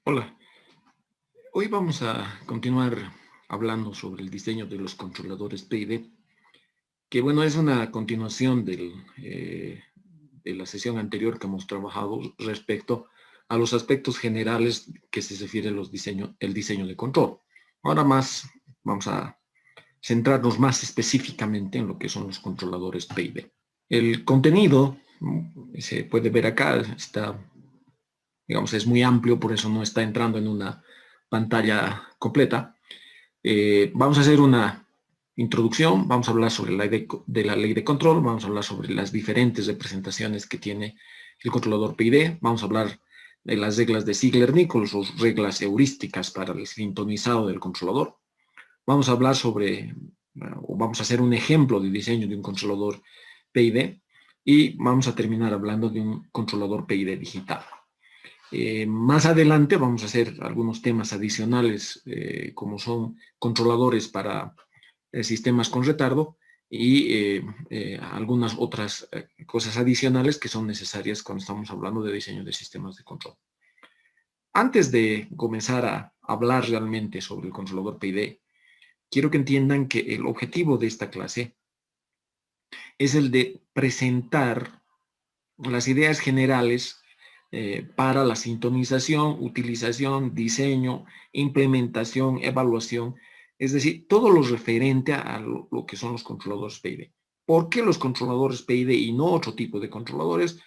Hola, hoy vamos a continuar hablando sobre el diseño de los controladores PID, que bueno, es una continuación de la sesión anterior que hemos trabajado respecto a los aspectos generales que se refiere a el diseño de control. Ahora más vamos a centrarnos más específicamente en lo que son los controladores PID. El contenido, se puede ver acá, está, digamos, es muy amplio, por eso no está entrando en una pantalla completa. Vamos a hacer una introducción, vamos a hablar sobre la ley de control, vamos a hablar sobre las diferentes representaciones que tiene el controlador PID, vamos a hablar de las reglas de Ziegler-Nichols o reglas heurísticas para el sintonizado del controlador. Vamos a hablar sobre, o vamos a hacer un ejemplo de diseño de un controlador PID y vamos a terminar hablando de un controlador PID digital. Más adelante vamos a hacer algunos temas adicionales, como son controladores para sistemas con retardo y algunas otras cosas adicionales que son necesarias cuando estamos hablando de diseño de sistemas de control. Antes de comenzar a hablar realmente sobre el controlador PID, quiero que entiendan que el objetivo de esta clase es el de presentar las ideas generales para la sintonización, utilización, diseño, implementación, evaluación, es decir, todo lo referente a lo que son los controladores PID. ¿Por qué los controladores PID y no otro tipo de controladores?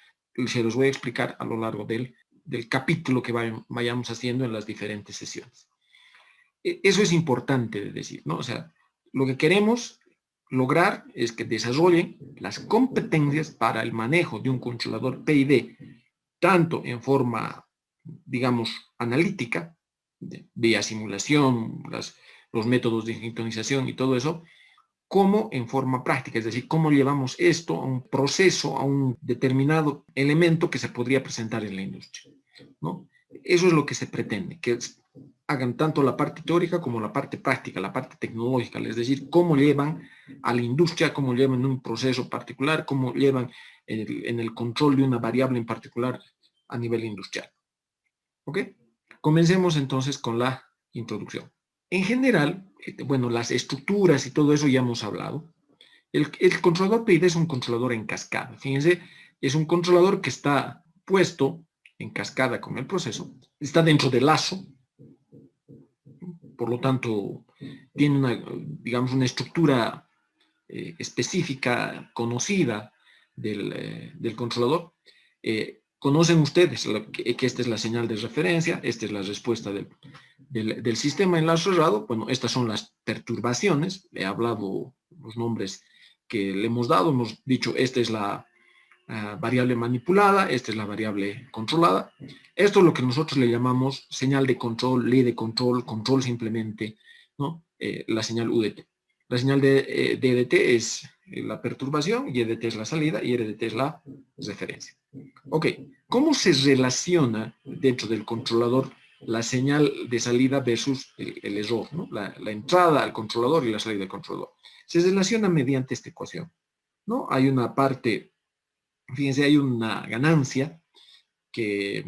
Se los voy a explicar a lo largo del capítulo que vayamos haciendo en las diferentes sesiones. Eso es importante de decir, ¿no? O sea, lo que queremos lograr es que desarrollen las competencias para el manejo de un controlador PID, tanto en forma, digamos, analítica, vía simulación, los métodos de sintonización y todo eso, como en forma práctica, es decir, cómo llevamos esto a un proceso, a un determinado elemento que se podría presentar en la industria, ¿no? Eso es lo que se pretende, que hagan tanto la parte teórica como la parte práctica, la parte tecnológica, es decir, cómo llevan a la industria, cómo llevan un proceso particular, cómo llevan en el control de una variable en particular a nivel industrial. ¿Ok? Comencemos entonces con la introducción. En general, bueno, las estructuras y todo eso ya hemos hablado. El controlador PID es un controlador en cascada. Fíjense, es un controlador que está puesto en cascada con el proceso, está dentro del lazo, por lo tanto, tiene digamos, una estructura específica, conocida del controlador. Conocen ustedes que esta es la señal de referencia, esta es la respuesta del sistema en lazo cerrado. Bueno, estas son las perturbaciones. He hablado los nombres que le hemos dado. Hemos dicho, esta es la variable manipulada, esta es la variable controlada. Esto es lo que nosotros le llamamos señal de control, ley de control, control simplemente, ¿no? La señal UDT. La señal de DDT es la perturbación, y EDT es la salida, y RDT es la referencia. Ok, ¿cómo se relaciona dentro del controlador la señal de salida versus el error, ¿no? La entrada al controlador y la salida del controlador? Se relaciona mediante esta ecuación, ¿no? Hay una parte, fíjense, hay una ganancia que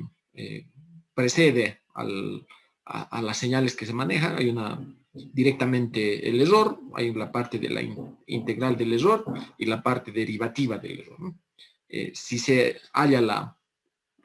precede a las señales que se manejan. Hay directamente el error, hay la parte de la integral del error y la parte derivativa del error, ¿no? Si se halla la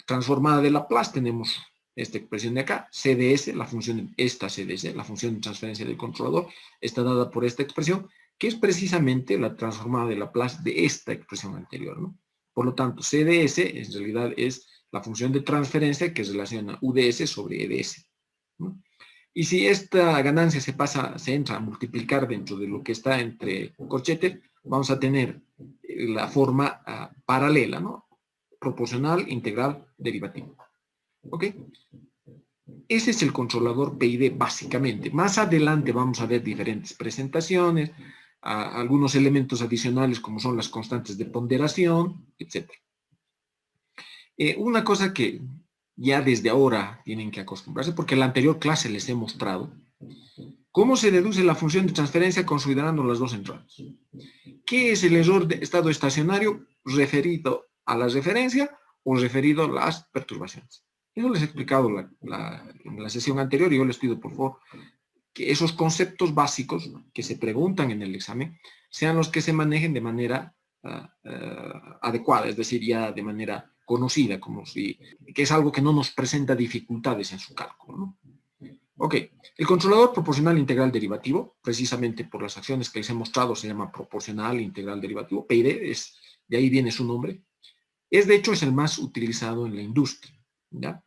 transformada de Laplace, tenemos esta expresión de acá, CDS, la función, esta CDS, la función de transferencia del controlador, está dada por esta expresión, que es precisamente la transformada de Laplace de esta expresión anterior, ¿no? Por lo tanto, CDS en realidad es la función de transferencia que relaciona UDS sobre EDS, ¿no? Y si esta ganancia se entra a multiplicar dentro de lo que está entre corchetes, vamos a tener la forma paralela, ¿no? Proporcional, integral, derivativo. ¿Ok? Ese es el controlador PID básicamente. Más adelante vamos a ver diferentes presentaciones, algunos elementos adicionales como son las constantes de ponderación, etc. Una cosa que ya desde ahora tienen que acostumbrarse, porque en la anterior clase les he mostrado cómo se deduce la función de transferencia considerando las dos entradas. ¿Qué es el error de estado estacionario referido a la referencia o referido a las perturbaciones? Yo les he explicado en la sesión anterior y yo les pido, por favor, que esos conceptos básicos que se preguntan en el examen sean los que se manejen de manera adecuada, es decir, ya de manera conocida, que es algo que no nos presenta dificultades en su cálculo, ¿no? Ok, el controlador proporcional integral derivativo, precisamente por las acciones que les he mostrado, se llama proporcional integral derivativo, PID, de ahí viene su nombre. De hecho, es el más utilizado en la industria, ¿ya?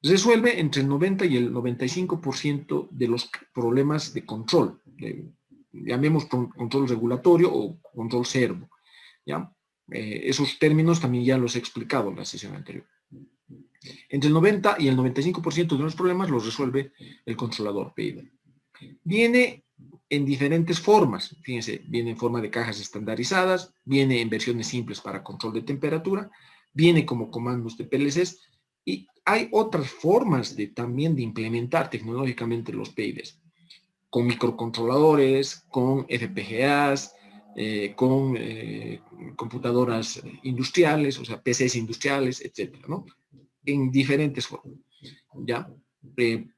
Resuelve entre el 90 y el 95% de los problemas de control, llamemos control regulatorio o control servo, ¿ya? Esos términos también ya los he explicado en la sesión anterior. Entre el 90 y el 95% de los problemas los resuelve el controlador PID. Viene en diferentes formas, fíjense, viene en forma de cajas estandarizadas, viene en versiones simples para control de temperatura, viene como comandos de PLCs y hay otras formas también de implementar tecnológicamente los PIDs, con microcontroladores, con FPGAs, con computadoras industriales, o sea, PCs industriales, etcétera, ¿no? En diferentes formas, ¿ya? En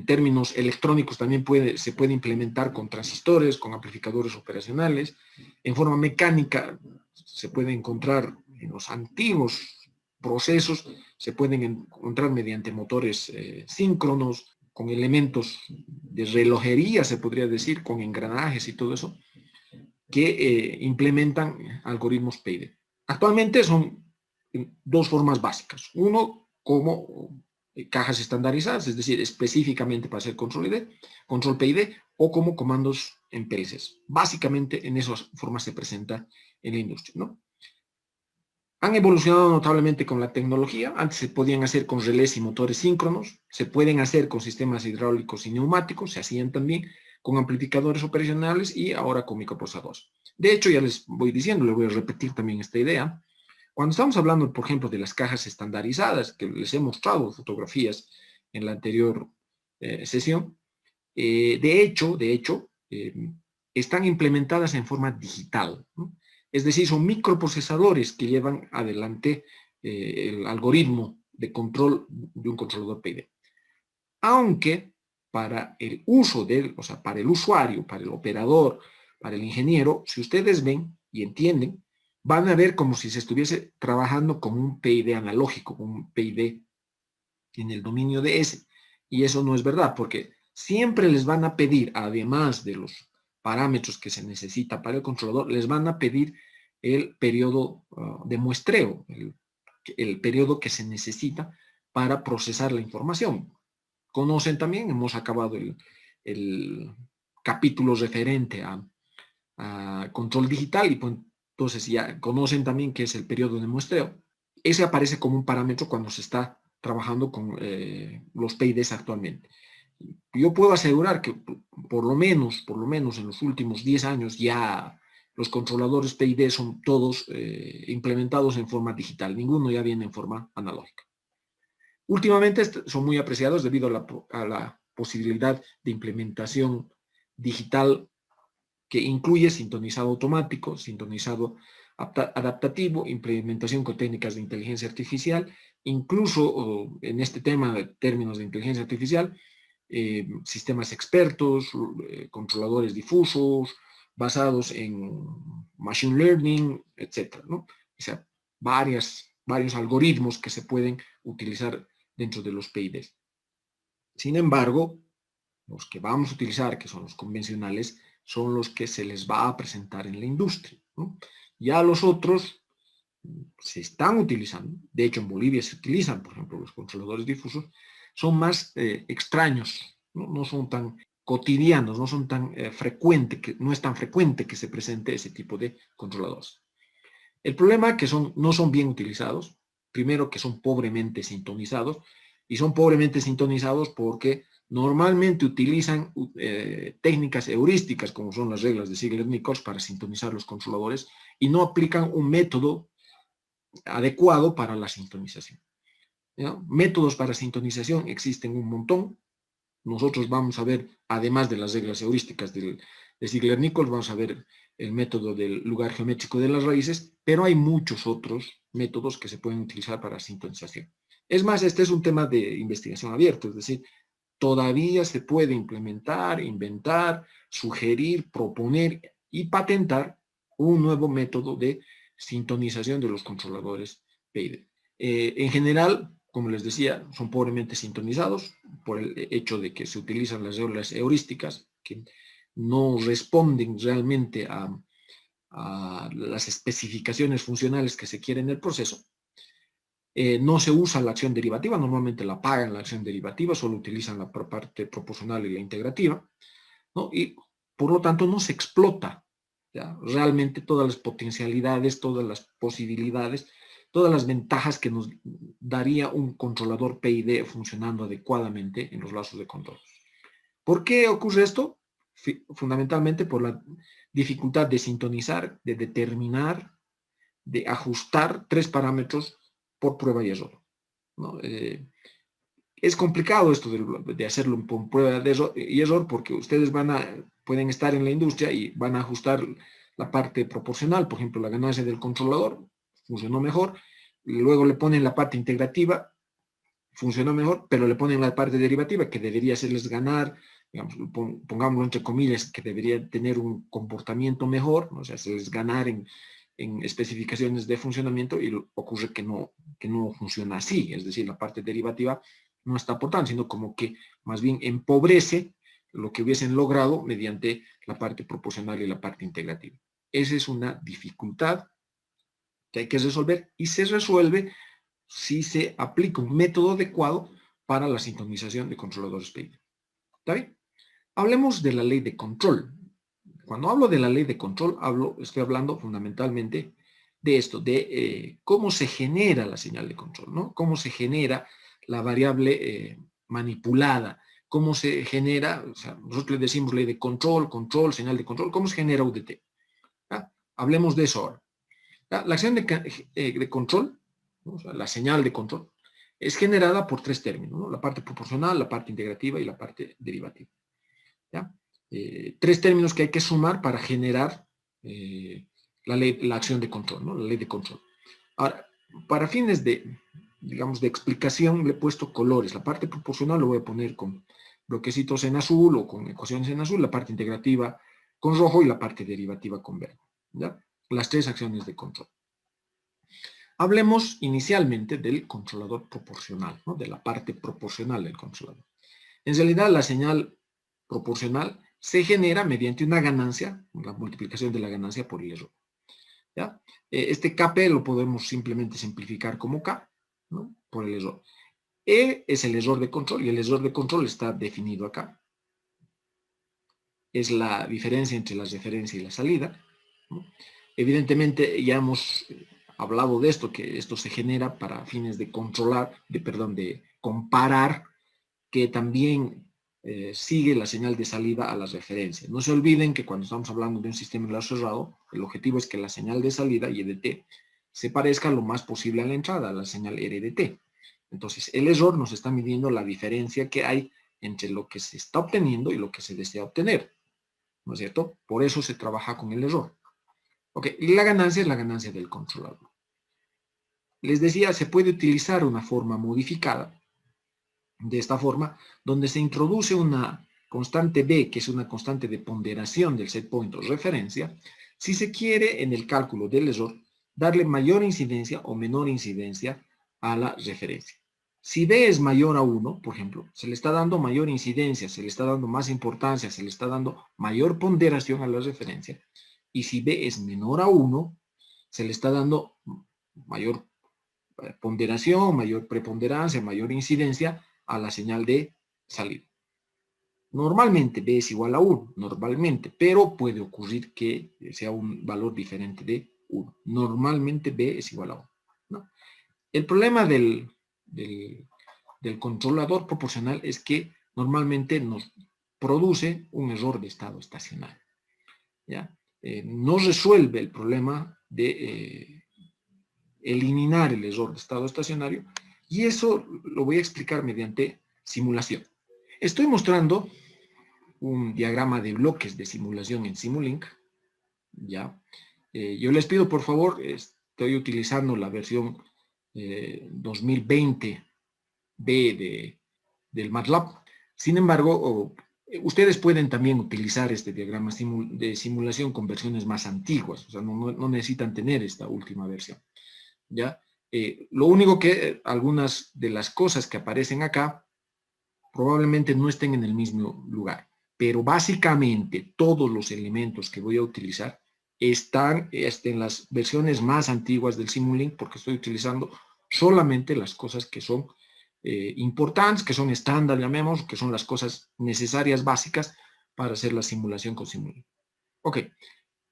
términos electrónicos también se puede implementar con transistores, con amplificadores operacionales. En forma mecánica se puede encontrar en los antiguos procesos, se pueden encontrar mediante motores síncronos, con elementos de relojería, se podría decir, con engranajes y todo eso, que implementan algoritmos PID. Actualmente son dos formas básicas. Uno, como cajas estandarizadas, es decir, específicamente para hacer control PID, o como comandos en PLCs. Básicamente en esas formas se presenta en la industria, ¿no? Han evolucionado notablemente con la tecnología. Antes se podían hacer con relés y motores síncronos, se pueden hacer con sistemas hidráulicos y neumáticos, se hacían también con amplificadores operacionales y ahora con microprocesadores. De hecho, ya les voy diciendo, les voy a repetir también esta idea. Cuando estamos hablando, por ejemplo, de las cajas estandarizadas, que les he mostrado fotografías en la anterior sesión, de hecho, están implementadas en forma digital, ¿no? Es decir, son microprocesadores que llevan adelante el algoritmo de control de un controlador PID. Aunque para el uso o sea, para el usuario, para el operador, para el ingeniero, si ustedes ven y entienden, van a ver como si se estuviese trabajando con un PID analógico, con un PID en el dominio de S. Y eso no es verdad, porque siempre les van a pedir, además de los parámetros que se necesita para el controlador, les van a pedir el periodo de muestreo, el periodo que se necesita para procesar la información. Conocen también, hemos acabado el capítulo referente a control digital y pues, entonces ya conocen también qué es el periodo de muestreo. Ese aparece como un parámetro cuando se está trabajando con los PIDs actualmente. Yo puedo asegurar que por lo menos en los últimos 10 años ya los controladores PID son todos implementados en forma digital, ninguno ya viene en forma analógica. Últimamente son muy apreciados debido a la posibilidad de implementación digital que incluye sintonizado automático, sintonizado adaptativo, implementación con técnicas de inteligencia artificial, incluso en este tema de términos de inteligencia artificial, sistemas expertos, controladores difusos, basados en machine learning, etcétera, ¿no? O sea, varios algoritmos que se pueden utilizar dentro de los PIDs. Sin embargo, los que vamos a utilizar, que son los convencionales, son los que se les va a presentar en la industria, ¿no? Ya los otros se están utilizando, de hecho en Bolivia se utilizan, por ejemplo, los controladores difusos, son más extraños, ¿no? No son tan cotidianos, no son tan no es tan frecuente que se presente ese tipo de controladores. El problema es que no son bien utilizados, primero que son pobremente sintonizados, y son pobremente sintonizados porque normalmente utilizan técnicas heurísticas, como son las reglas de Ziegler-Nichols, para sintonizar los controladores, y no aplican un método adecuado para la sintonización, ¿ya? Métodos para sintonización existen un montón. Nosotros vamos a ver, además de las reglas heurísticas de Ziegler-Nichols, vamos a ver el método del lugar geométrico de las raíces, pero hay muchos otros métodos que se pueden utilizar para sintonización. Es más, este es un tema de investigación abierto, es decir, todavía se puede implementar, inventar, sugerir, proponer y patentar un nuevo método de sintonización de los controladores PID. En general, como les decía, son pobremente sintonizados por el hecho de que se utilizan las reglas heurísticas que no responden realmente a las especificaciones funcionales que se quieren en el proceso. No se usa la acción derivativa, normalmente la pagan la acción derivativa, solo utilizan la parte proporcional y la integrativa, ¿no? Y por lo tanto no se explota, ¿ya? Realmente todas las potencialidades, todas las posibilidades, todas las ventajas que nos daría un controlador PID funcionando adecuadamente en los lazos de control. ¿Por qué ocurre esto? Fundamentalmente por la dificultad de sintonizar, de determinar, de ajustar 3 parámetros por prueba y error, ¿no? Es complicado esto de hacerlo por prueba y error porque ustedes pueden estar en la industria y van a ajustar la parte proporcional, por ejemplo, la ganancia del controlador funcionó mejor, y luego le ponen la parte integrativa, funcionó mejor, pero le ponen la parte derivativa que debería hacerles ganar, digamos, pongámoslo entre comillas, que debería tener un comportamiento mejor, o sea, hacerles ganar en especificaciones de funcionamiento y ocurre que no funciona así, es decir, la parte derivativa no está aportando, sino como que más bien empobrece lo que hubiesen logrado mediante la parte proporcional y la parte integrativa. Esa es una dificultad que hay que resolver y se resuelve si se aplica un método adecuado para la sintonización de controladores PID. ¿Está bien? Hablemos de la ley de control. Cuando hablo de la ley de control, estoy hablando fundamentalmente de esto, de cómo se genera la señal de control, ¿no? Cómo se genera la variable manipulada, cómo se genera, o sea, nosotros le decimos ley de control, señal de control, cómo se genera UDT. ¿Ya? Hablemos de eso ahora. ¿Ya? La acción de control, ¿no? O sea, la señal de control, es generada por 3 términos, ¿no? La parte proporcional, la parte integrativa y la parte derivativa. ¿Ya? 3 términos que hay que sumar para generar la acción de control, ¿no? La ley de control. Ahora, para fines digamos, de explicación, le he puesto colores. La parte proporcional lo voy a poner con bloquecitos en azul o con ecuaciones en azul, la parte integrativa con rojo y la parte derivativa con verde. ¿Ya? Las 3 acciones de control. Hablemos inicialmente del controlador proporcional, ¿no? De la parte proporcional del controlador. En realidad, la señal proporcional se genera mediante una ganancia, la multiplicación de la ganancia por el error. ¿Ya? Este Kp lo podemos simplemente simplificar como K, ¿no? Por el error. E es el error de control y el error de control está definido acá. Es la diferencia entre la referencia y la salida, ¿no? Evidentemente ya hemos hablado de esto, que esto se genera para fines de de comparar, que también sigue la señal de salida a la referencia. No se olviden que cuando estamos hablando de un sistema de enlace cerrado, el objetivo es que la señal de salida, IDT, se parezca lo más posible a la entrada, a la señal RDT. Entonces, el error nos está midiendo la diferencia que hay entre lo que se está obteniendo y lo que se desea obtener. ¿No es cierto? Por eso se trabaja con el error. Ok, y la ganancia es la ganancia del controlador. Les decía, se puede utilizar una forma modificada de esta forma, donde se introduce una constante B, que es una constante de ponderación del set point o referencia, si se quiere en el cálculo del error darle mayor incidencia o menor incidencia a la referencia. Si B es mayor a 1, por ejemplo, se le está dando mayor incidencia, se le está dando más importancia, se le está dando mayor ponderación a la referencia. Y si B es menor a 1, se le está dando mayor ponderación, mayor preponderancia, mayor incidencia a la señal de salida. Normalmente B es igual a 1, normalmente, pero puede ocurrir que sea un valor diferente de 1. Normalmente B es igual a 1. ¿No? El problema del controlador proporcional es que normalmente nos produce un error de estado estacionario. ¿Ya? No resuelve el problema de eliminar el error de estado estacionario, y eso lo voy a explicar mediante simulación. Estoy mostrando un diagrama de bloques de simulación en Simulink. ¿Ya? Yo les pido, por favor, estoy utilizando la versión 2020 del MATLAB. Sin embargo, ustedes pueden también utilizar este diagrama de simulación con versiones más antiguas, o sea, no necesitan tener esta última versión, ¿ya? Lo único que algunas de las cosas que aparecen acá probablemente no estén en el mismo lugar, pero básicamente todos los elementos que voy a utilizar están en las versiones más antiguas del Simulink, porque estoy utilizando solamente las cosas que son importantes, que son estándar, llamemos, que son las cosas necesarias, básicas, para hacer la simulación con Simulink. Ok,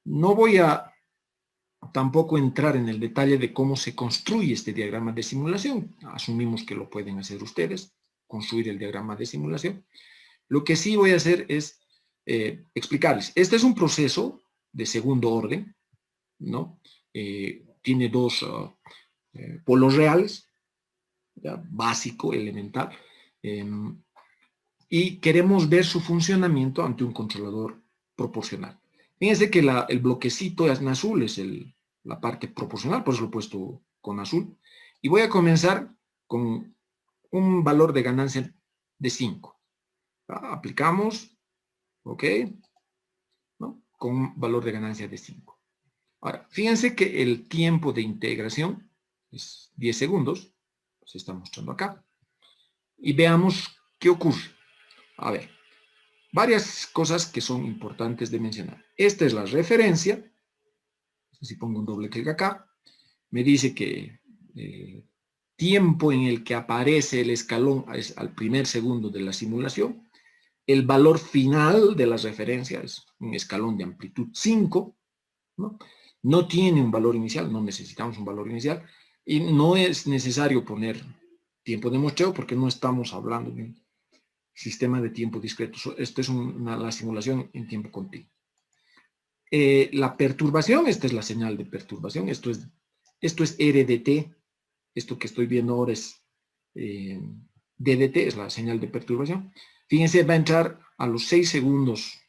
no voy a tampoco entrar en el detalle de cómo se construye este diagrama de simulación. Asumimos que lo pueden hacer ustedes, construir el diagrama de simulación. Lo que sí voy a hacer es explicarles. Este es un proceso de segundo orden, ¿no? Tiene dos polos reales, ¿ya? Básico, elemental, y queremos ver su funcionamiento ante un controlador proporcional. Fíjense que el bloquecito en azul es la parte proporcional, por eso lo he puesto con azul, y voy a comenzar con un valor de ganancia de 5. Aplicamos, ok, ¿no? Con un valor de ganancia de 5. Ahora, fíjense que el tiempo de integración es 10 segundos, se está mostrando acá, y veamos qué ocurre. A ver, varias cosas que son importantes de mencionar. Esta es la referencia, si pongo un doble clic acá, me dice que tiempo en el que aparece el escalón es al primer segundo de la simulación. El valor final de las referencias es un escalón de amplitud 5, ¿no? No tiene un valor inicial, no necesitamos un valor inicial, y no es necesario poner tiempo de muestreo porque no estamos hablando de un sistema de tiempo discreto. Esto es la simulación en tiempo continuo. La perturbación, esta es la señal de perturbación, esto es RDT, esto que estoy viendo ahora es DDT, es la señal de perturbación. Fíjense, va a entrar a los 6 segundos,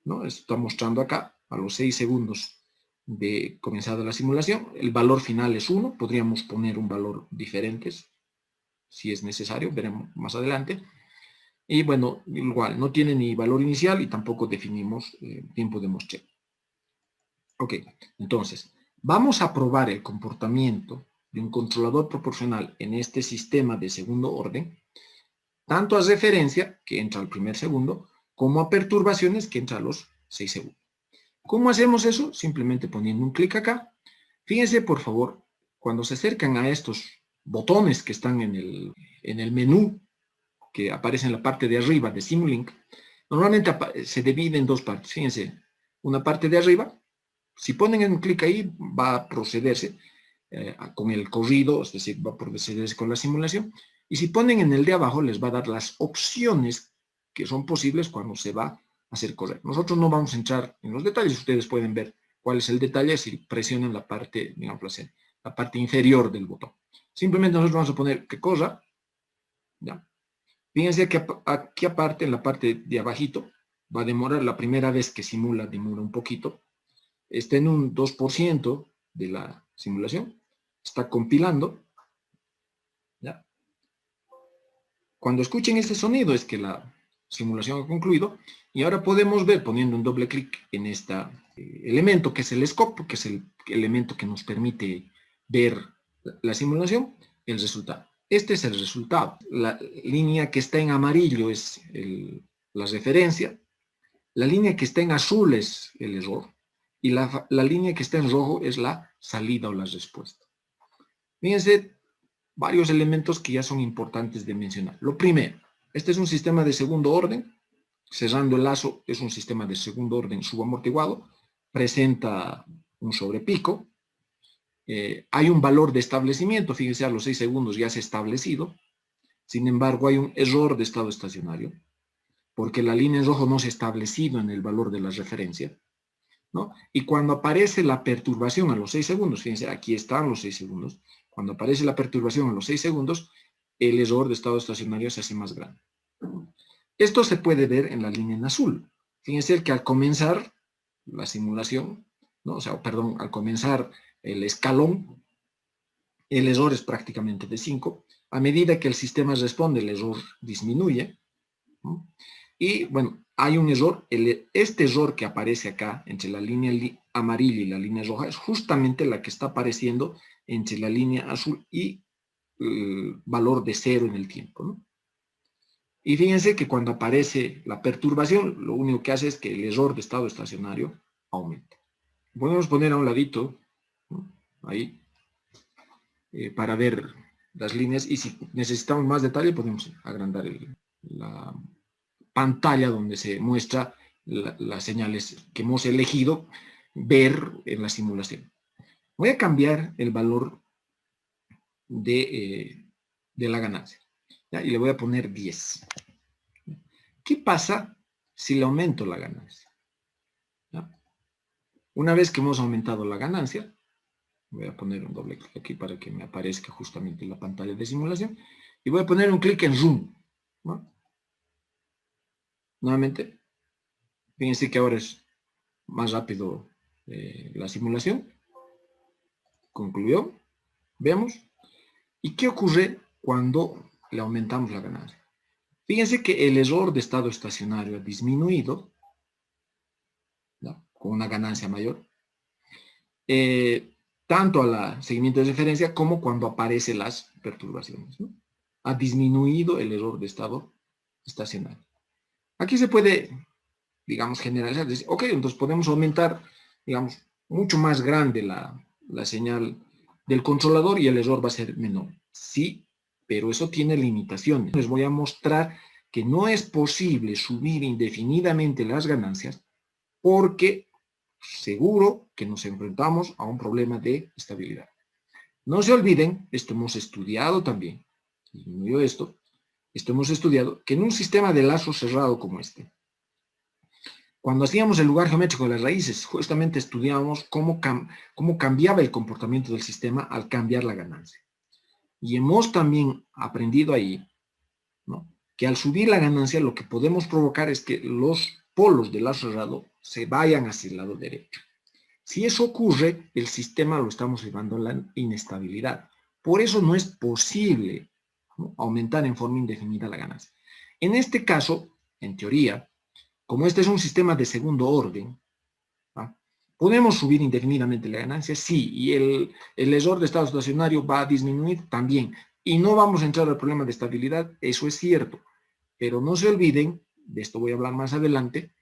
¿no? Esto está mostrando acá, a los 6 segundos de comenzada la simulación. El valor final es 1, podríamos poner un valor diferente, si es necesario, veremos más adelante. Y bueno, igual, no tiene ni valor inicial y tampoco definimos tiempo de muestreo. Ok, entonces, vamos a probar el comportamiento de un controlador proporcional en este sistema de segundo orden, tanto a referencia, que entra al primer segundo, como a perturbaciones, que entra a los 6 segundos. ¿Cómo hacemos eso? Simplemente poniendo un clic acá. Fíjense, por favor, cuando se acercan a estos botones que están en el menú, que aparece en la parte de arriba de Simulink, normalmente se divide en dos partes. Fíjense, una parte de arriba, si ponen un clic ahí, va a procederse con el corrido, es decir, va a procederse con la simulación. Y si ponen en el de abajo, les va a dar las opciones que son posibles cuando se va a hacer correr. Nosotros no vamos a entrar en los detalles, ustedes pueden ver cuál es el detalle si presionan la parte, digamos, la parte inferior del botón. Simplemente nosotros vamos a poner que corra, ¿ya? Fíjense que aquí aparte, en la parte de abajito, va a demorar, la primera vez que simula, demora un poquito. Está en un 2% de la simulación. Está compilando. ¿Ya? Cuando escuchen este sonido es que la simulación ha concluido. Y ahora podemos ver, poniendo un doble clic en este elemento, que es el scope, que es el elemento que nos permite ver la simulación, el resultado. Este es el resultado. La línea que está en amarillo es la referencia. La línea que está en azul es el error. Y la línea que está en rojo es la salida o la respuesta. Fíjense, varios elementos que ya son importantes de mencionar. Lo primero, este es un sistema de segundo orden. Cerrando el lazo es un sistema de segundo orden subamortiguado. Presenta un sobrepico. Hay un valor de establecimiento, fíjense, a los 6 segundos ya se ha establecido. Sin embargo, hay un error de estado estacionario, porque la línea en rojo no se ha establecido en el valor de la referencia, ¿no? Y cuando aparece la perturbación a los 6 segundos, fíjense, aquí están los 6 segundos, cuando aparece la perturbación a los 6 segundos, el error de estado estacionario se hace más grande. Esto se puede ver en la línea en azul. Fíjense que al comenzar la simulación, ¿no? O sea, perdón, al comenzar el escalón, el error es prácticamente de 5, A medida que el sistema responde, el error disminuye, ¿no? Y bueno, hay un error, este error que aparece acá entre la línea amarilla y la línea roja es justamente la que está apareciendo entre la línea azul y el valor de 0 en el tiempo, ¿no? Y fíjense que cuando aparece la perturbación, lo único que hace es que el error de estado estacionario aumenta. Podemos poner a un ladito, ¿no? Ahí, para ver las líneas, y si necesitamos más detalle podemos agrandar la pantalla donde se muestra las señales que hemos elegido ver en la simulación. Voy a cambiar el valor de la ganancia, ¿ya? Y le voy a poner 10. ¿Qué pasa si le aumento la ganancia? ¿Ya? Una vez que hemos aumentado la ganancia, voy a poner un doble clic aquí para que me aparezca justamente la pantalla de simulación, y voy a poner un clic en Zoom, ¿no? Nuevamente, fíjense que ahora es más rápido la simulación. Concluyó. Veamos. ¿Y qué ocurre cuando le aumentamos la ganancia? Fíjense que el error de estado estacionario ha disminuido, ¿no? Con una ganancia mayor, tanto a la seguimiento de referencia como cuando aparecen las perturbaciones, ¿no? Ha disminuido el error de estado estacionario. Aquí se puede, digamos, generalizar, decir, ok, entonces podemos aumentar, digamos, mucho más grande la señal del controlador y el error va a ser menor. Sí, pero eso tiene limitaciones. Les voy a mostrar que no es posible subir indefinidamente las ganancias porque seguro que nos enfrentamos a un problema de estabilidad. No se olviden, esto hemos estudiado también, disminuyó esto hemos estudiado, que en un sistema de lazo cerrado como este, cuando hacíamos el lugar geométrico de las raíces, justamente estudiábamos cómo cambiaba el comportamiento del sistema al cambiar la ganancia. Y hemos también aprendido ahí, ¿no?, que al subir la ganancia lo que podemos provocar es que los polos del lazo cerrado se vayan hacia el lado derecho. Si eso ocurre, el sistema lo estamos llevando a la inestabilidad. Por eso no es posible, ¿no?, aumentar en forma indefinida la ganancia. En este caso, en teoría, como este es un sistema de segundo orden, ¿va?, ¿podemos subir indefinidamente la ganancia? Sí, y el error de estado estacionario va a disminuir también. Y no vamos a entrar al problema de estabilidad, eso es cierto. Pero no se olviden, de esto voy a hablar más adelante,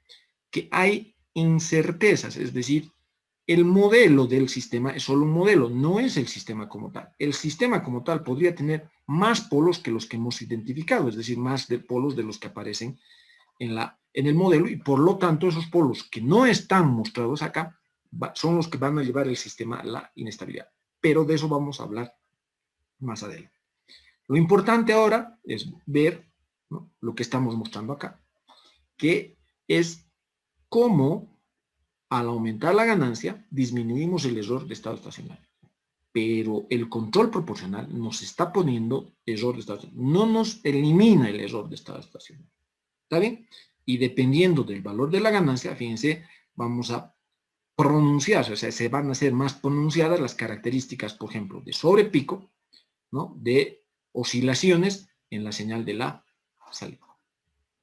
que hay incertezas, es decir, el modelo del sistema es solo un modelo, no es el sistema como tal. El sistema como tal podría tener más polos que los que hemos identificado, es decir, más de polos de los que aparecen en el modelo, y por lo tanto esos polos que no están mostrados acá son los que van a llevar el sistema a la inestabilidad. Pero de eso vamos a hablar más adelante. Lo importante ahora es ver, ¿no?, lo que estamos mostrando acá, que es cómo al aumentar la ganancia disminuimos el error de estado estacionario. Pero el control proporcional nos está poniendo error de estado estacionario, no nos elimina el error de estado estacionario. ¿Está bien? Y dependiendo del valor de la ganancia, fíjense, vamos a pronunciar, o sea, se van a hacer más pronunciadas las características, por ejemplo, de sobrepico, ¿no?, de oscilaciones en la señal de la salida.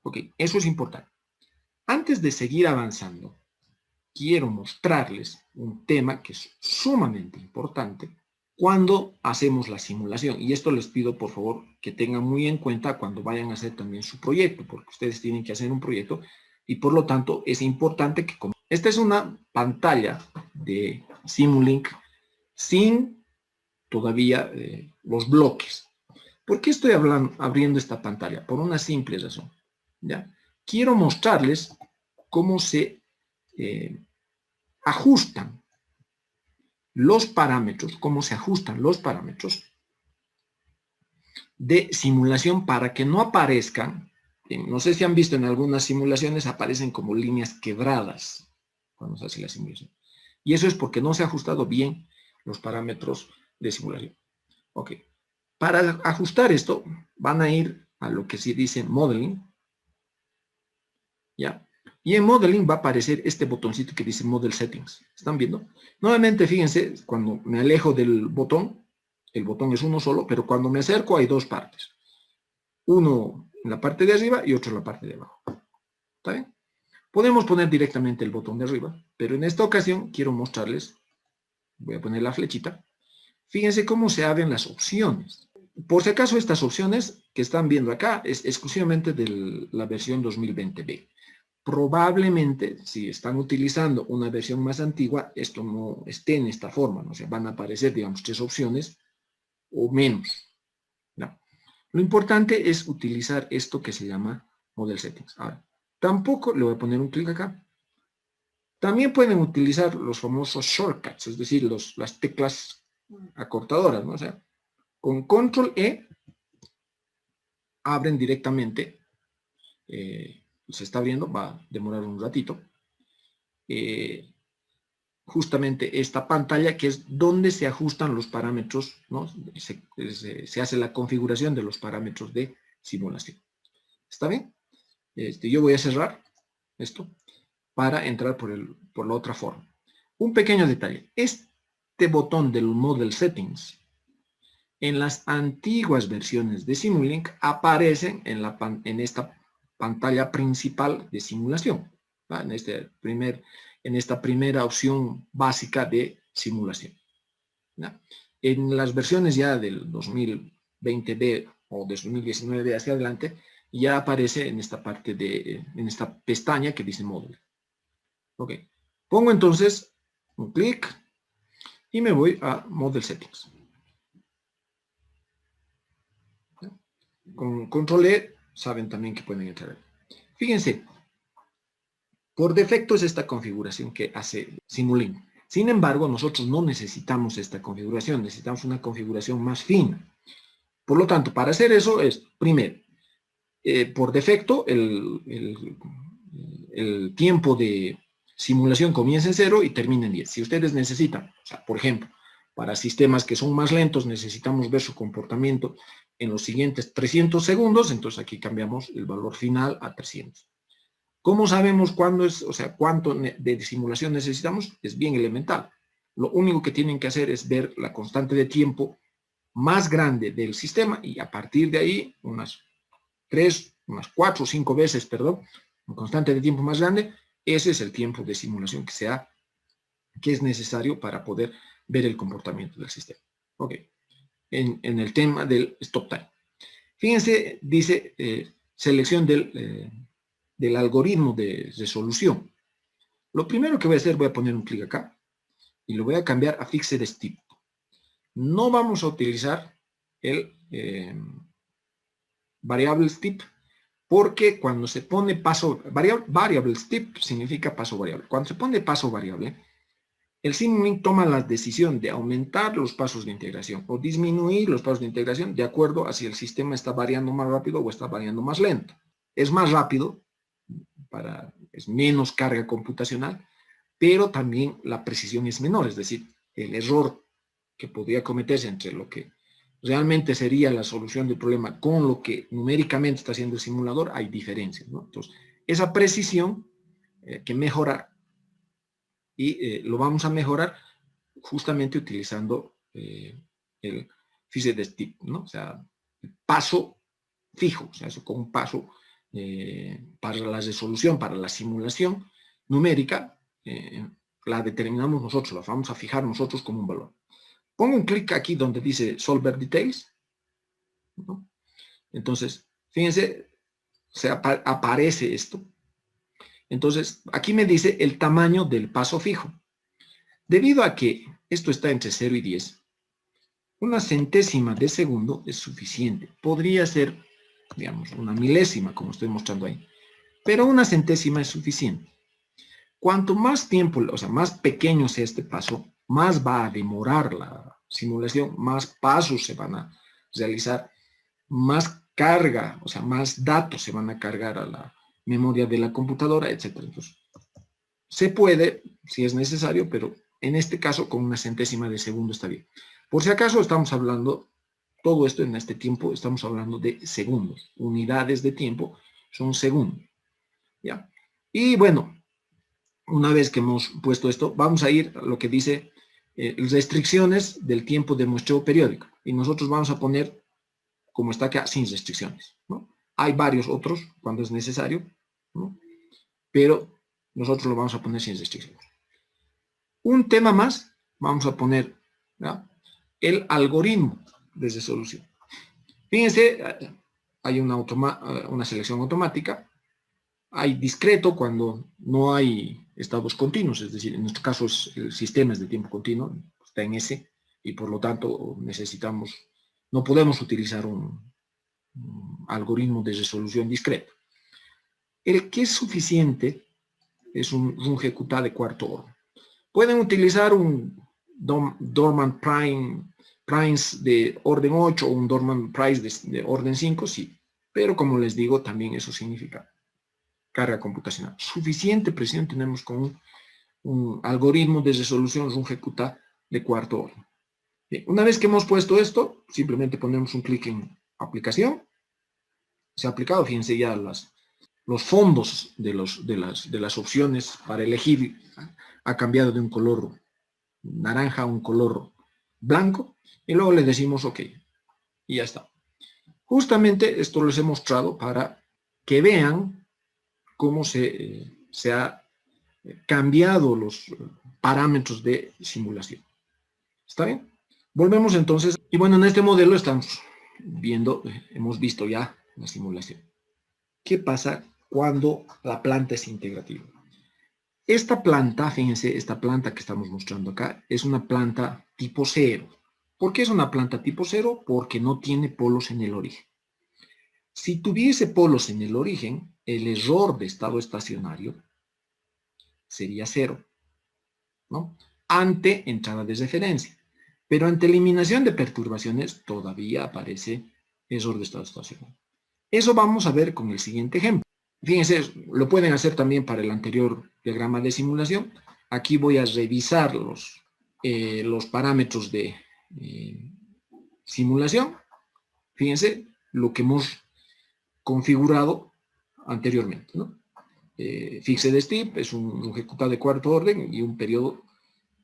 Ok, eso es importante. Antes de seguir avanzando, quiero mostrarles un tema que es sumamente importante cuando hacemos la simulación. Y esto les pido, por favor, que tengan muy en cuenta cuando vayan a hacer también su proyecto, porque ustedes tienen que hacer un proyecto y por lo tanto es importante que... Esta es una pantalla de Simulink sin todavía los bloques. ¿Por qué estoy abriendo esta pantalla? Por una simple razón, ¿ya? Quiero mostrarles cómo se ajustan los parámetros, cómo se ajustan los parámetros de simulación para que no aparezcan, no sé si han visto en algunas simulaciones, aparecen como líneas quebradas cuando se hace la simulación. Y eso es porque no se ha ajustado bien los parámetros de simulación. Ok. Para ajustar esto, van a ir a lo que se dice Modeling, ¿ya? Y en Modeling va a aparecer este botoncito que dice Model Settings. ¿Están viendo? Nuevamente, fíjense, cuando me alejo del botón, El botón es uno solo, pero cuando me acerco hay dos partes. Uno en la parte de arriba y otro en la parte de abajo. ¿Está bien? Podemos poner directamente el botón de arriba, pero en esta ocasión quiero mostrarles, voy a poner la flechita, fíjense cómo se abren las opciones. Por si acaso estas opciones que están viendo acá es exclusivamente de la versión 2020B. Probablemente, si están utilizando una versión más antigua, esto no esté en esta forma, ¿no? O sea, van a aparecer, digamos, 3 opciones o menos, ¿no? Lo importante es utilizar esto que se llama Model Settings. Ahora, tampoco le voy a poner un clic acá. También pueden utilizar los famosos shortcuts, es decir, las teclas acortadoras, ¿no? O sea, con Control E abren directamente, se está abriendo, va a demorar un ratito, justamente esta pantalla que es donde se ajustan los parámetros, ¿no? Se hace la configuración de los parámetros de simulación. ¿Está bien? Yo voy a cerrar esto para entrar por la otra forma. Un pequeño detalle. Este botón del Model Settings en las antiguas versiones de Simulink aparecen en esta pantalla principal de simulación, ¿va? En esta primera opción básica de simulación, ¿no? En las versiones ya del 2020B o de 2019B hacia adelante, ya aparece en esta parte en esta pestaña que dice Model. Ok, pongo entonces un clic y me voy a Model Settings. Con Control E saben también que pueden entrar ahí. Fíjense, por defecto es esta configuración que hace Simulink. Sin embargo, nosotros no necesitamos esta configuración, necesitamos una configuración más fina. Por lo tanto, para hacer eso es, primero, por defecto, el tiempo de simulación comienza en 0 y termina en 10. Si ustedes necesitan, o sea, por ejemplo, para sistemas que son más lentos, necesitamos ver su comportamiento en los siguientes 300 segundos, entonces aquí cambiamos el valor final a 300. ¿Cómo sabemos cuándo es, o sea, cuánto de simulación necesitamos? Es bien elemental. Lo único que tienen que hacer es ver la constante de tiempo más grande del sistema y a partir de ahí, unas 4 o 5 veces, perdón, una constante de tiempo más grande, ese es el tiempo de simulación que es necesario para poder ver el comportamiento del sistema. Ok. En el tema del stop time. Fíjense, dice selección del algoritmo de resolución. Lo primero que voy a hacer, voy a poner un clic acá y lo voy a cambiar a Fixed Step. No vamos a utilizar el variable step porque cuando se pone paso variable step significa paso variable. Cuando se pone paso variable, el Simulink toma la decisión de aumentar los pasos de integración o disminuir los pasos de integración de acuerdo a si el sistema está variando más rápido o está variando más lento. Es más rápido, es menos carga computacional, pero también la precisión es menor, es decir, el error que podría cometerse entre lo que realmente sería la solución del problema con lo que numéricamente está haciendo el simulador, hay diferencias, ¿no? Entonces, esa precisión que mejorar y lo vamos a mejorar justamente utilizando el Fixed Step, ¿no? O sea, paso fijo, o sea, eso con un paso para la resolución, para la simulación numérica, la determinamos nosotros, la vamos a fijar nosotros como un valor. Pongo un clic aquí donde dice Solver Details, ¿no? Entonces, fíjense, aparece esto. Entonces, aquí me dice el tamaño del paso fijo. Debido a que esto está entre 0 y 10, una centésima de segundo es suficiente. Podría ser, digamos, una milésima, como estoy mostrando ahí. Pero una centésima es suficiente. Cuanto más tiempo, o sea, más pequeño sea este paso, más va a demorar la simulación, más pasos se van a realizar, más carga, o sea, más datos se van a cargar a la memoria de la computadora, etc. Entonces, se puede, si es necesario, pero en este caso con una centésima de segundo está bien. Por si acaso estamos hablando, todo esto en este tiempo, estamos hablando de segundos. Unidades de tiempo son segundos. ¿Ya? Y bueno, una vez que hemos puesto esto, vamos a ir a lo que dice restricciones del tiempo de muestreo periódico. y nosotros vamos a poner, como está acá, sin restricciones, ¿no? Hay varios otros cuando es necesario, ¿no? Pero nosotros lo vamos a poner sin restricciones. Un tema más, vamos a poner, ¿no?, el algoritmo de resolución. Fíjense, hay una selección automática, hay discreto cuando no hay estados continuos, es decir, en nuestro caso el sistema es de tiempo continuo, está en S, y por lo tanto no podemos utilizar un algoritmo de resolución discreto. El que es suficiente es un GQT de cuarto orden. Pueden utilizar un Dorman Primes de orden 8 o un Dorman Price de orden 5, sí. Pero como les digo, también eso significa carga computacional. Suficiente presión tenemos con un algoritmo de resolución GQT de cuarto orden. Bien, una vez que hemos puesto esto, simplemente ponemos un clic en aplicación. Se ha aplicado, fíjense ya los fondos de las opciones para elegir ha cambiado de un color naranja a un color blanco, y luego le decimos OK, y ya está. Justamente esto les he mostrado para que vean cómo se ha cambiado los parámetros de simulación. ¿Está bien? Volvemos entonces, y bueno, en este modelo estamos viendo, hemos visto ya la simulación. ¿Qué pasa cuando la planta es integrativa? Esta planta, fíjense, esta planta que estamos mostrando acá, es una planta tipo 0. ¿Por qué es una planta tipo 0? Porque no tiene polos en el origen. Si tuviese polos en el origen, el error de estado estacionario sería 0, ¿no?, ante entrada de referencia. Pero ante eliminación de perturbaciones todavía aparece error de estado estacionario. Eso vamos a ver con el siguiente ejemplo. Fíjense, lo pueden hacer también para el anterior diagrama de simulación. Aquí voy a revisar los parámetros de simulación. Fíjense lo que hemos configurado anteriormente, ¿no? Fixe de STIP es un ejecutado de cuarto orden y un periodo,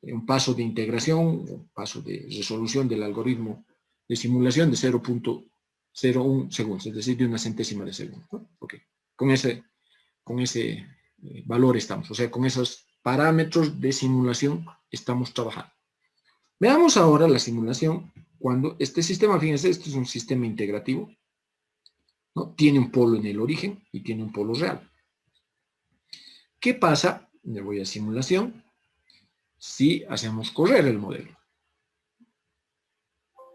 un paso de integración, un paso de resolución del algoritmo de simulación de 0.01 segundos, es decir, de una centésima de segundo, ¿no? Okay. Con ese valor estamos, o sea, con esos parámetros de simulación estamos trabajando. Veamos ahora la simulación cuando este sistema, fíjense, este es un sistema integrativo, ¿no? Tiene un polo en el origen y tiene un polo real. ¿Qué pasa? Le voy a simulación si hacemos correr el modelo.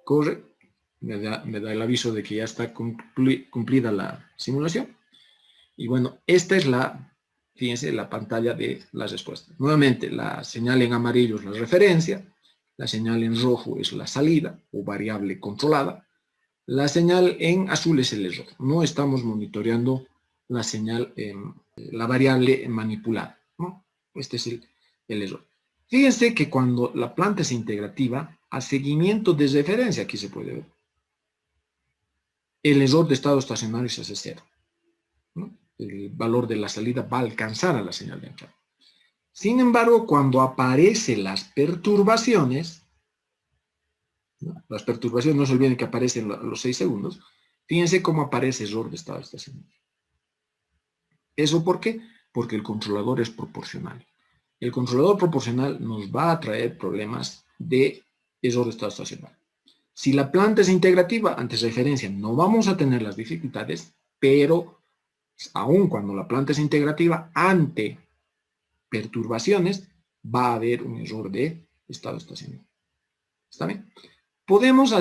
Corre, me da el aviso de que ya está cumplida la simulación. Y bueno, esta es fíjense, la pantalla de las respuestas. Nuevamente, la señal en amarillo es la referencia, la señal en rojo es la salida o variable controlada, la señal en azul es el error. No estamos monitoreando la señal, la variable manipulada, ¿no? Este es el error. Fíjense que cuando la planta es integrativa, a seguimiento de referencia, aquí se puede ver, el error de estado estacionario se hace 0, ¿no? El valor de la salida va a alcanzar a la señal de entrada. Sin embargo, cuando aparecen las perturbaciones, ¿no? Las perturbaciones no se olviden que aparecen a los 6 segundos, fíjense cómo aparece error de estado estacionario. ¿Eso por qué? Porque el controlador es proporcional. El controlador proporcional nos va a traer problemas de error de estado estacionario. Si la planta es integrativa, ante referencia no vamos a tener las dificultades, pero aun cuando la planta es integrativa, ante perturbaciones, va a haber un error de estado estacionario. ¿Está bien? Podemos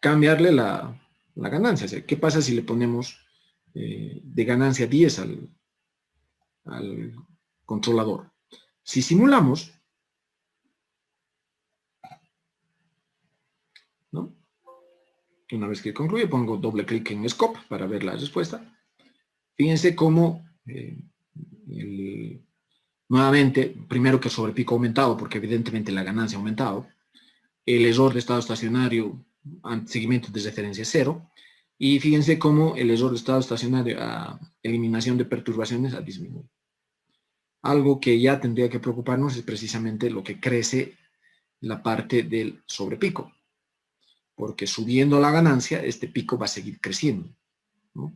cambiarle la ganancia. ¿Qué pasa si le ponemos de ganancia 10 al controlador? Si simulamos, ¿no? Una vez que concluye, pongo doble clic en Scope para ver la respuesta. Fíjense cómo nuevamente, primero que sobrepico ha aumentado, porque evidentemente la ganancia ha aumentado. El error de estado estacionario ante seguimiento de referencia es 0. Y fíjense cómo el error de estado estacionario a eliminación de perturbaciones ha disminuido. Algo que ya tendría que preocuparnos es precisamente lo que crece la parte del sobrepico. porque subiendo la ganancia, este pico va a seguir creciendo, ¿no?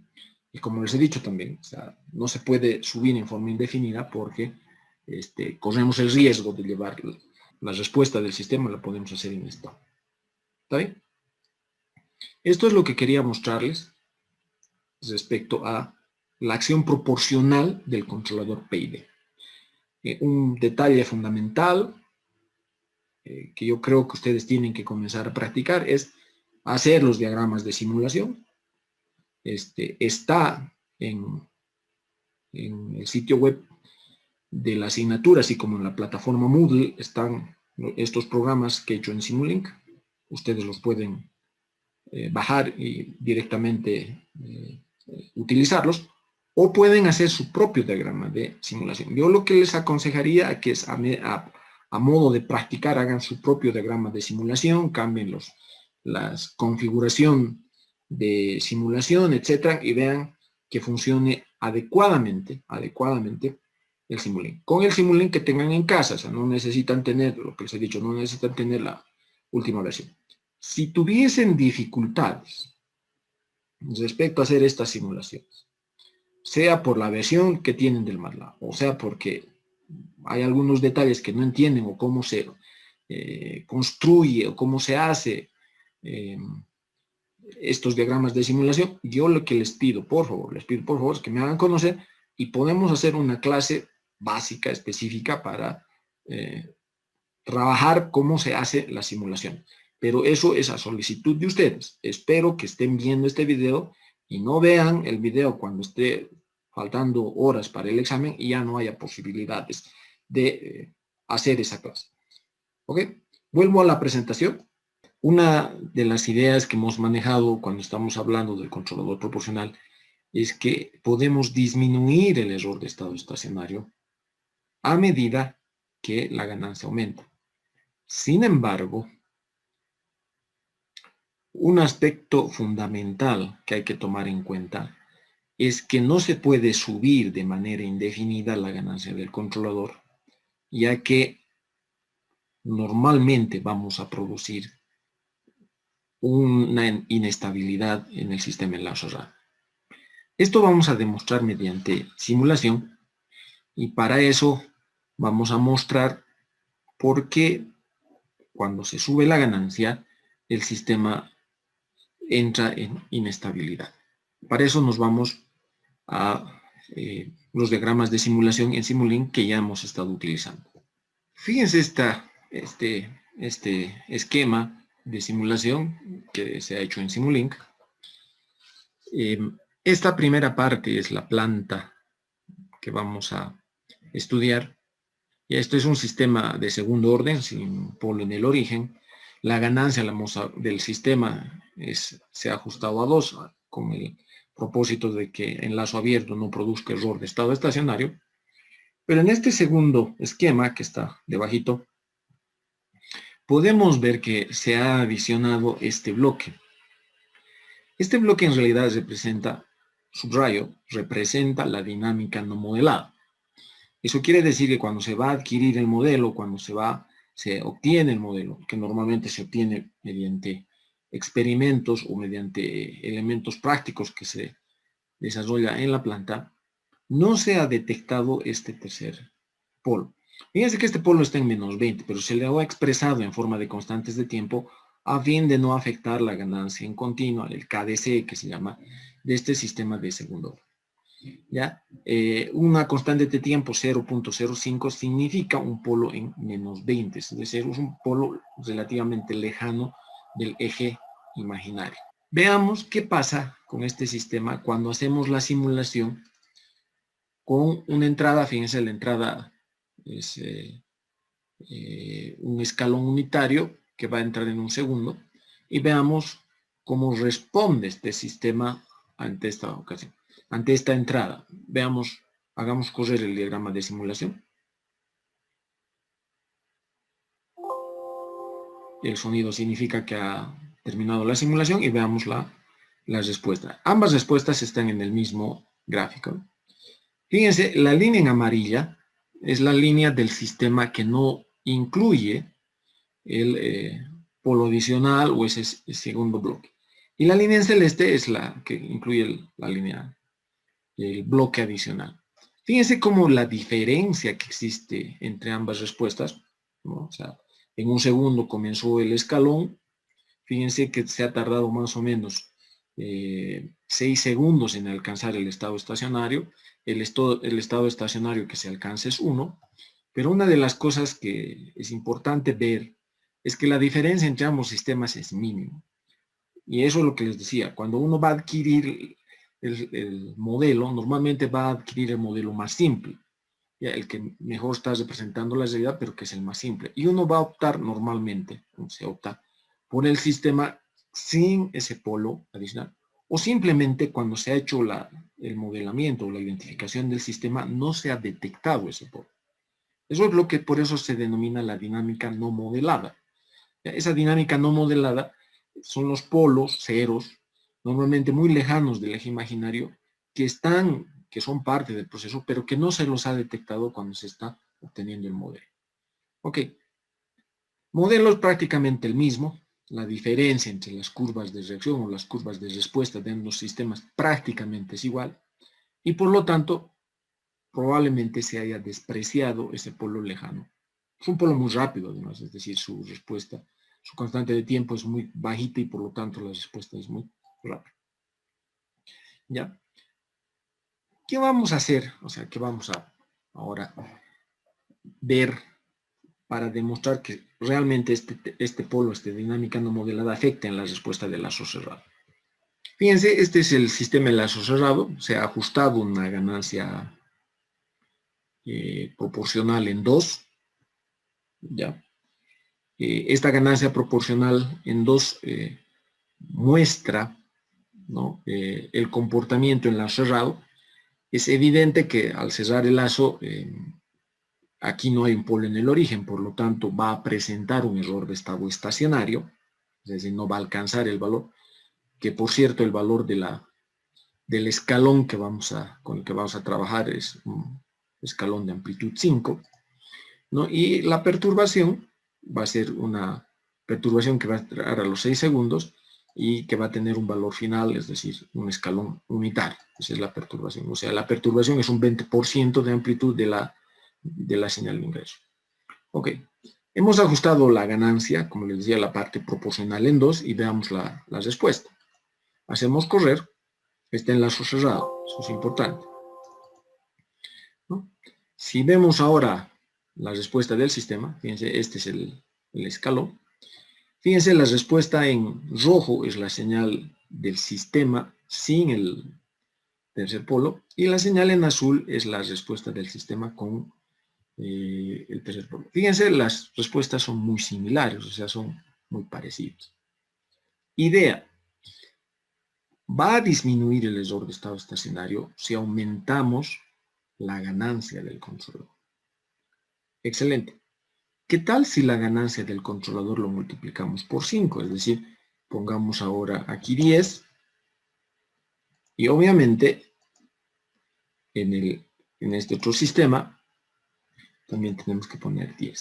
Y como les he dicho también, o sea, no se puede subir en forma indefinida porque corremos el riesgo de llevar la respuesta del sistema, la podemos hacer inestable. ¿Está bien? Esto es lo que quería mostrarles respecto a la acción proporcional del controlador PID. Un detalle fundamental que yo creo que ustedes tienen que comenzar a practicar es hacer los diagramas de simulación. Está en el sitio web de la asignatura, así como en la plataforma Moodle, están estos programas que he hecho en Simulink. Ustedes los pueden bajar y directamente utilizarlos, o pueden hacer su propio diagrama de simulación. Yo lo que les aconsejaría que es a modo de practicar, hagan su propio diagrama de simulación, cambien las configuración de simulación, etcétera, y vean que funcione adecuadamente el Simulink. Con el Simulink que tengan en casa, o sea, no necesitan tener, lo que les he dicho, no necesitan tener la última versión. Si tuviesen dificultades respecto a hacer estas simulaciones, sea por la versión que tienen del MATLAB, o sea porque hay algunos detalles que no entienden, o cómo se construye, o cómo se hace estos diagramas de simulación, yo lo que les pido, por favor, es que me hagan conocer y podemos hacer una clase básica, específica, para trabajar cómo se hace la simulación. Pero eso es a solicitud de ustedes. Espero que estén viendo este video y no vean el video cuando esté faltando horas para el examen y ya no haya posibilidades de hacer esa clase. ¿Ok? Vuelvo a la presentación. Una de las ideas que hemos manejado cuando estamos hablando del controlador proporcional es que podemos disminuir el error de estado estacionario a medida que la ganancia aumenta. Sin embargo, un aspecto fundamental que hay que tomar en cuenta es que no se puede subir de manera indefinida la ganancia del controlador, ya que normalmente vamos a producir una inestabilidad en el sistema enlace RAD. Esto vamos a demostrar mediante simulación, y para eso vamos a mostrar por qué cuando se sube la ganancia el sistema entra en inestabilidad. Para eso nos vamos a los diagramas de simulación en Simulink que ya hemos estado utilizando. Fíjense este esquema de simulación que se ha hecho en Simulink. Esta primera parte es la planta que vamos a estudiar. Y esto es un sistema de segundo orden, sin polo en el origen. La ganancia del sistema se ha ajustado a 2, con el propósito de que en lazo abierto no produzca error de estado estacionario. Pero en este segundo esquema, que está debajito, podemos ver que se ha adicionado este bloque. Este bloque en realidad representa, subrayo, representa la dinámica no modelada. Eso quiere decir que cuando se va a adquirir el modelo, cuando se obtiene el modelo, que normalmente se obtiene mediante experimentos o mediante elementos prácticos que se desarrolla en la planta, no se ha detectado este tercer polo. Fíjense que este polo está en menos 20, pero se le ha expresado en forma de constantes de tiempo a fin de no afectar la ganancia en continua, el KDC, que se llama, de este sistema de segundo orden. ¿Ya? Una constante de tiempo 0.05 significa un polo en menos 20, es decir, es un polo relativamente lejano del eje imaginario. Veamos qué pasa con este sistema cuando hacemos la simulación con una entrada. Fíjense, la entrada es un escalón unitario que va a entrar en un segundo, y veamos cómo responde este sistema ante esta ocasión. Ante esta entrada, veamos, hagamos correr el diagrama de simulación. El sonido significa que ha terminado la simulación, y veamos la respuesta. Ambas respuestas están en el mismo gráfico. Fíjense, la línea en amarilla es la línea del sistema que no incluye el polo adicional o ese segundo bloque. Y la línea en celeste es la que incluye la línea, el bloque adicional. Fíjense cómo la diferencia que existe entre ambas respuestas, ¿no? O sea, en un segundo comenzó el escalón. Fíjense que se ha tardado más o menos 6 segundos en alcanzar el estado estacionario. El estado estacionario que se alcanza es 1. Pero una de las cosas que es importante ver es que la diferencia entre ambos sistemas es mínima. Y eso es lo que les decía. Cuando uno va a adquirir el modelo, normalmente va a adquirir el modelo más simple, ya, el que mejor está representando la realidad, pero que es el más simple. Y uno va a optar normalmente, se opta por el sistema sin ese polo adicional. O simplemente cuando se ha hecho el modelamiento o la identificación del sistema, no se ha detectado ese polo. Eso es lo que por eso se denomina la dinámica no modelada. Esa dinámica no modelada son los polos, ceros, normalmente muy lejanos del eje imaginario, que son parte del proceso, pero que no se los ha detectado cuando se está obteniendo el modelo. Ok, modelo es prácticamente el mismo. La diferencia entre las curvas de reacción o las curvas de respuesta de ambos sistemas prácticamente es igual. Y por lo tanto, probablemente se haya despreciado ese polo lejano. Es un polo muy rápido, además, es decir, su respuesta, su constante de tiempo es muy bajita y por lo tanto la respuesta es muy rápida. ¿Ya? ¿Qué vamos a hacer? O sea, ¿qué vamos a ahora ver para demostrar que realmente este polo, esta dinámica no modelada, afecta en la respuesta del lazo cerrado? Fíjense, este es el sistema de lazo cerrado. Se ha ajustado una ganancia proporcional en 2. ¿Ya? Esta ganancia proporcional en 2 muestra, ¿no? El comportamiento en lazo cerrado. Es evidente que al cerrar el lazo, aquí no hay un polo en el origen, por lo tanto va a presentar un error de estado estacionario, es decir, no va a alcanzar el valor, que por cierto el valor del escalón con el que vamos a trabajar es un escalón de amplitud 5, ¿no? Y la perturbación va a ser una perturbación que va a entrar a los 6 segundos y que va a tener un valor final, es decir, un escalón unitario. Esa es la perturbación. O sea, la perturbación es un 20% de amplitud de la señal de ingreso. Ok. Hemos ajustado la ganancia, como les decía, la parte proporcional en 2 y veamos la respuesta. Hacemos correr este enlace cerrado. Eso es importante, ¿no? Si vemos ahora la respuesta del sistema, fíjense, este es el escalón. Fíjense, la respuesta en rojo es la señal del sistema sin el tercer polo y la señal en azul es la respuesta del sistema con el tercer polo. Fíjense, las respuestas son muy similares, o sea, son muy parecidas. Idea. Va a disminuir el error de estado estacionario si aumentamos la ganancia del controlador. Excelente. ¿Qué tal si la ganancia del controlador lo multiplicamos por 5? Es decir, pongamos ahora aquí 10 y obviamente en este otro sistema también tenemos que poner 10.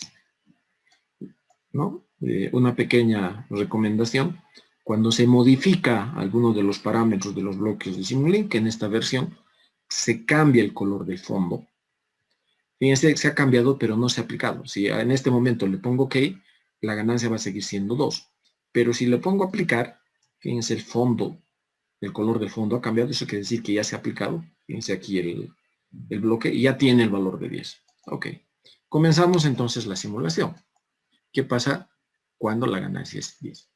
¿No? Una pequeña recomendación. Cuando se modifica alguno de los parámetros de los bloques de Simulink en esta versión, se cambia el color de fondo. Fíjense que se ha cambiado, pero no se ha aplicado. Si en este momento le pongo OK, la ganancia va a seguir siendo 2. Pero si le pongo aplicar, fíjense el fondo, el color del fondo ha cambiado. Eso quiere decir que ya se ha aplicado. Fíjense aquí el bloque y ya tiene el valor de 10. Ok. Comenzamos entonces la simulación. ¿Qué pasa cuando la ganancia es 10?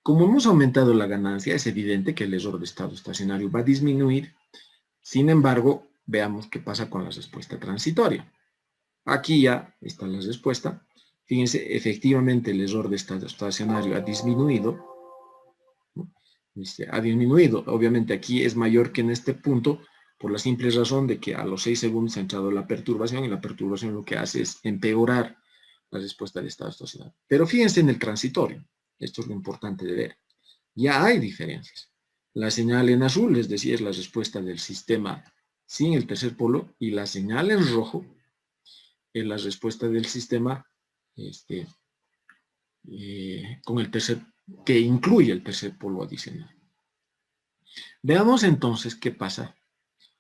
Como hemos aumentado la ganancia, es evidente que el error de estado estacionario va a disminuir. Sin embargo, veamos qué pasa con la respuesta transitoria. Aquí ya está la respuesta. Fíjense, efectivamente el error de estado estacionario ha disminuido. ¿No? Ha disminuido. Obviamente aquí es mayor que en este punto por la simple razón de que a los 6 segundos ha entrado la perturbación y la perturbación lo que hace es empeorar la respuesta del estado estacionario. Pero fíjense en el transitorio. Esto es lo importante de ver. Ya hay diferencias. La señal en azul, es decir, es la respuesta del sistema sin el tercer polo, y la señal en rojo es la respuesta del sistema con el tercer, que incluye el tercer polo adicional. Veamos entonces qué pasa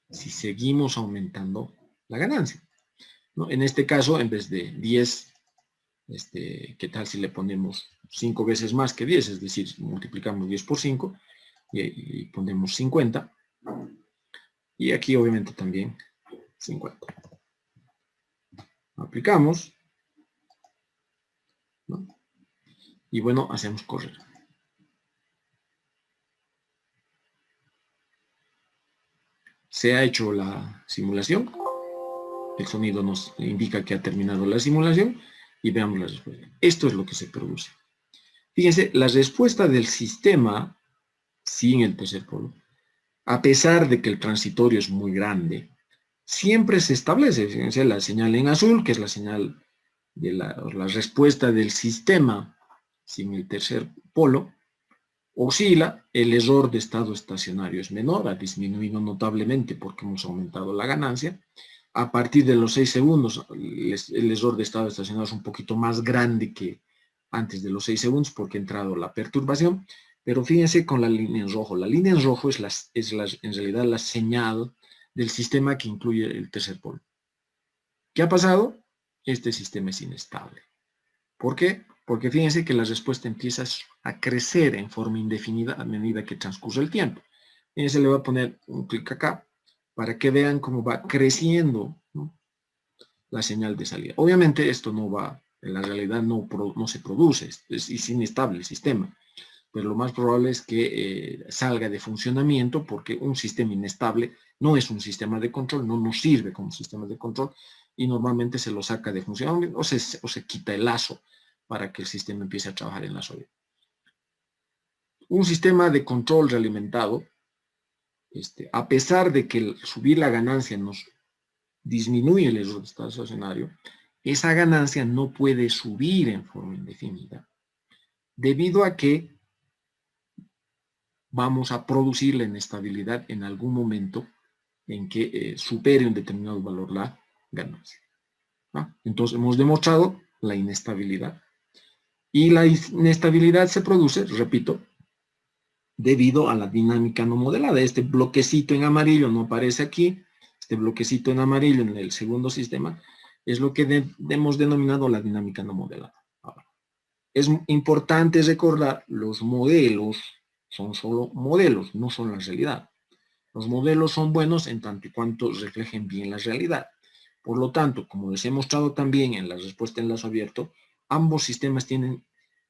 si seguimos aumentando la ganancia, ¿no? En este caso, en vez de 10, ¿qué tal si le ponemos 5 veces más que 10? Es decir, multiplicamos 10 por 5 y ponemos 50. Y aquí obviamente también 50. Aplicamos, ¿no? Y bueno, hacemos correr. Se ha hecho la simulación. El sonido nos indica que ha terminado la simulación y veamos la respuesta. Esto es lo que se produce. Fíjense, la respuesta del sistema sin el tercer polo, a pesar de que el transitorio es muy grande, siempre se establece. Fíjense, la señal en azul, que es la señal de la respuesta del sistema sin el tercer polo, oscila, el error de estado estacionario es menor, ha disminuido notablemente porque hemos aumentado la ganancia. A partir de los 6 segundos, el error de estado estacionario es un poquito más grande que antes de los 6 segundos porque ha entrado la perturbación, pero fíjense con la línea en rojo. La línea en rojo es en realidad la señal del sistema que incluye el tercer polo. ¿Qué ha pasado? Este sistema es inestable. ¿Por qué? Porque fíjense que la respuesta empieza a crecer en forma indefinida a medida que transcurre el tiempo. Fíjense, le voy a poner un clic acá para que vean cómo va creciendo, ¿no?, la señal de salida. Obviamente esto no va, en la realidad no se produce, es inestable el sistema, pero lo más probable es que salga de funcionamiento porque un sistema inestable no es un sistema de control, no nos sirve como sistema de control y normalmente se lo saca de funcionamiento o se quita el lazo para que el sistema empiece a trabajar en la soledad. Un sistema de control realimentado, a pesar de que subir la ganancia nos disminuye el error de estado estacionario, esa ganancia no puede subir en forma indefinida, debido a que vamos a producir la inestabilidad en algún momento en que supere un determinado valor la ganancia. ¿Ah? Entonces hemos demostrado la inestabilidad. Y la inestabilidad se produce, repito, debido a la dinámica no modelada. Este bloquecito en amarillo no aparece aquí. Este bloquecito en amarillo en el segundo sistema es lo que hemos denominado la dinámica no modelada. Ahora, es importante recordar, los modelos son solo modelos, no son la realidad. Los modelos son buenos en tanto y cuanto reflejen bien la realidad. Por lo tanto, como les he mostrado también en la respuesta en lazo abierto, ambos sistemas tienen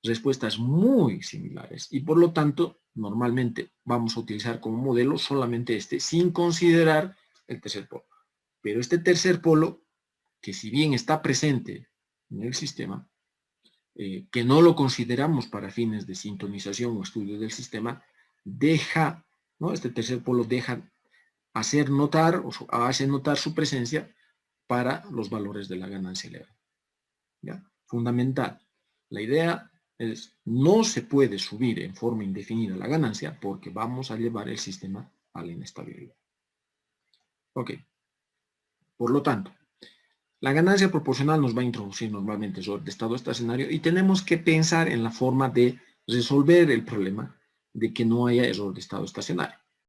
respuestas muy similares y por lo tanto, normalmente vamos a utilizar como modelo solamente este, sin considerar el tercer polo. Pero este tercer polo, que si bien está presente en el sistema, que no lo consideramos para fines de sintonización o estudio del sistema, deja, ¿no?, este tercer polo deja hacer notar o hace notar su presencia para los valores de la ganancia legal. ¿Ya? Fundamental. La idea es, no se puede subir en forma indefinida la ganancia porque vamos a llevar el sistema a la inestabilidad. Ok. Por lo tanto, la ganancia proporcional nos va a introducir normalmente sobre el estado estacionario y tenemos que pensar en la forma de resolver el problema de que no haya error de estado estacionario.